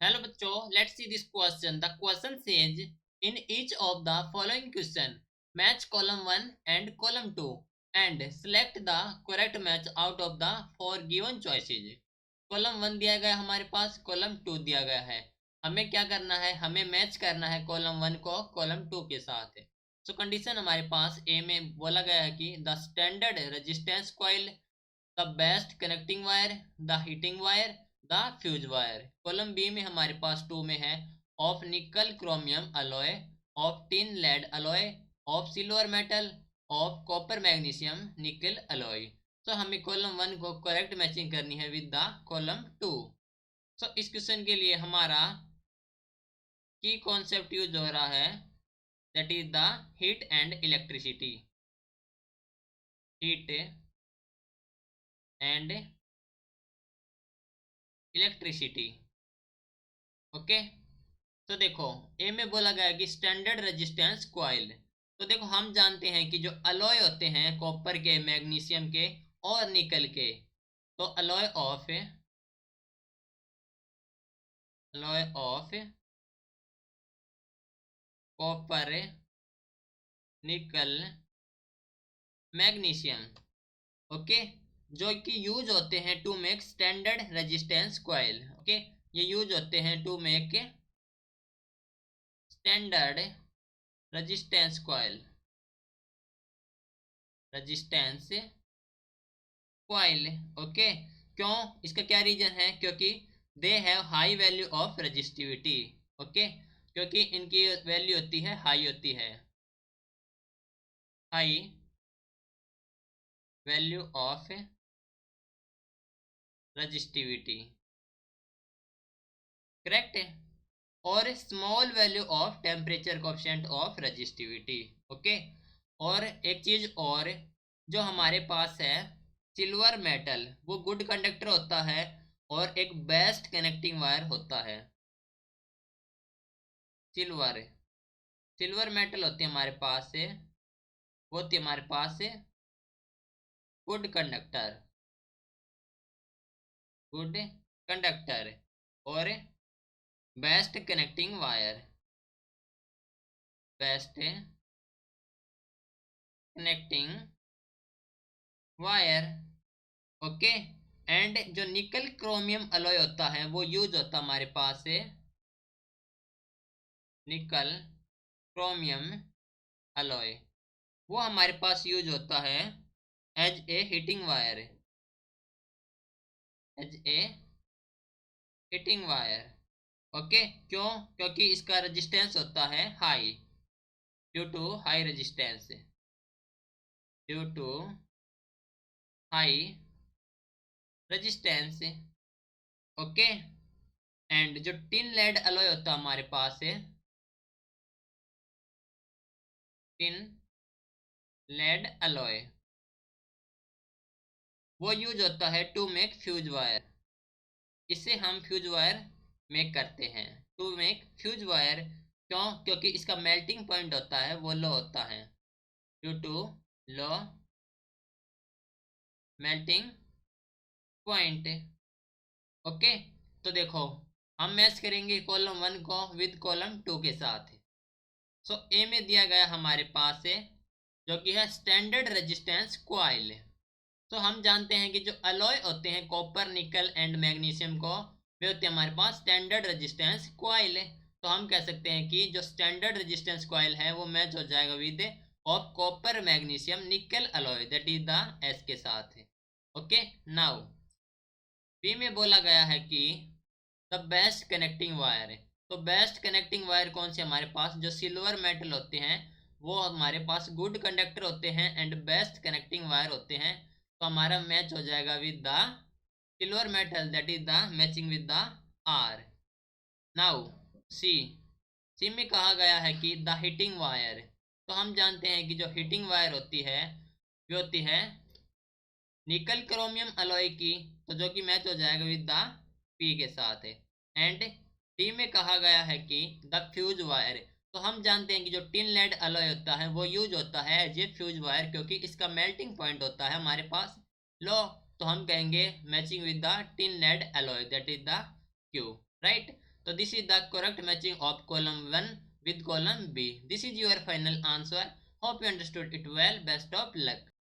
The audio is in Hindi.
Hello bachcho, let's see this question. The question says, in each of the following question, match column 1 and column 2 and select the correct match out of the four given choices. Column 1 दिया गया हमारे पास, कॉलम 2 दिया गया है। हमें क्या करना है, हमें मैच करना है कॉलम 1 को कॉलम 2 के साथ। सो कंडीशन हमारे पास ए में बोला गया है कि the standard resistance coil, the best connecting wire, the heating wire, the fuse wire. Column B में हमारे पास 2 में है of nickel chromium alloy, of tin lead alloy, of silver metal, of copper magnesium nickel alloy. तो हमें कॉलम 1 को करेक्ट मैचिंग करनी है विद द कॉलम 2। सो इस क्वेश्चन के लिए हमारा की कॉन्सेप्ट यूज हो रहा है, that is the heat and electricity. Heat and electricity. Okay, तो देखो ए में बोला गया कि स्टैंडर्ड रेजिस्टेंस कॉइल। तो देखो हम जानते हैं कि जो अलॉय होते हैं कॉपर के, मैग्नीशियम के और निकल के, तो alloy of copper, nickel, magnesium, okay, जो कि यूज होते हैं to make standard resistance coil. Okay, ये यूज होते हैं to make standard resistance coil, resistance coil. Okay, क्यों, इसका क्या रीजन है, क्योंकि they have high value of resistivity. Okay, क्योंकि इनकी वैल्यू होती है, हाई होती है, high value of resistivity, correct है, और small value of temperature coefficient of resistivity. Okay, और एक चीज और, जो हमारे पास है सिल्वर मेटल, वो गुड कंडक्टर होता है और एक बेस्ट कनेक्टिंग वायर होता है। सिल्वर सिल्वर मेटल होती है हमारे पास से, वो होती है हमारे पास से गुड कंडक्टर, गुड कंडक्टर, और best connecting wire, best connecting wire. Okay, and जो निकल क्रोमियम अलॉय होता है वो यूज होता है हमारे पास से निकल क्रोमियम अलॉय, वो हमारे पास यूज होता है as a heating wire, as a heating wire. Okay, क्यों, क्योंकि इसका रेजिस्टेंस होता है high, due to high resistance, due to high resistance. Okay, and जो टिन लेड अलॉय होता है हमारे पास है, टिन लेड अलॉय, वो यूज होता है टू मेक फ्यूज वायर। इससे हम फ्यूज वायर मेक करते हैं, टू मेक फ्यूज वायर। क्यों, क्योंकि इसका मेल्टिंग पॉइंट होता है वो लो होता है, due to low melting point. Okay, तो देखो हम मैच करेंगे कॉलम 1 को विद कॉलम 2 के साथ। सो ए में दिया गया हमारे पास है जो कि है स्टैंडर्ड रेजिस्टेंस कॉइल। तो हम जानते हैं कि जो अलॉय होते हैं कॉपर, निकल एंड मैग्नीशियम को, वे होते हैं हमारे पास स्टैंडर्ड रेजिस्टेंस कॉइल है। तो हम कह सकते हैं कि जो स्टैंडर्ड रेजिस्टेंस कॉइल है वो मैच हो जाएगा with of copper magnesium nickel alloy, that is the S के साथ है। ओके, नाउ बी में बोला गया है कि द बेस्ट कनेक्टिंग वायर है। तो बेस्ट कनेक्टिंग वायर कौन से हमारे पास, जो सिल्वर मेटल होते हैं वो हमारे पास गुड कंडक्टर होते हैं एंड बेस्ट कनेक्टिंग वायर होते हैं। तो हमारा मैच हो जाएगा with the silver metal, that is the matching with the R. Now see, C में कहा गया है कि द हीटिंग वायर। तो हम जानते हैं कि जो हीटिंग वायर होती है वो होती है निकल क्रोमियम अलॉय की, तो जो कि मैच हो जाएगा विद द पी के साथ है। एंड डी में कहा गया है कि द फ्यूज वायर। तो हम जानते हैं कि जो टिन लेड अलॉय होता है वो यूज होता है एज ए फ्यूज वायर, क्योंकि इसका मेल्टिंग पॉइंट होता है हमारे पास लो। तो हम कहेंगे matching with the tin lead alloy, that is the Q, right. तो this is the correct matching of column 1 with column B. This is your final answer. Hope you understood it well. Best of luck.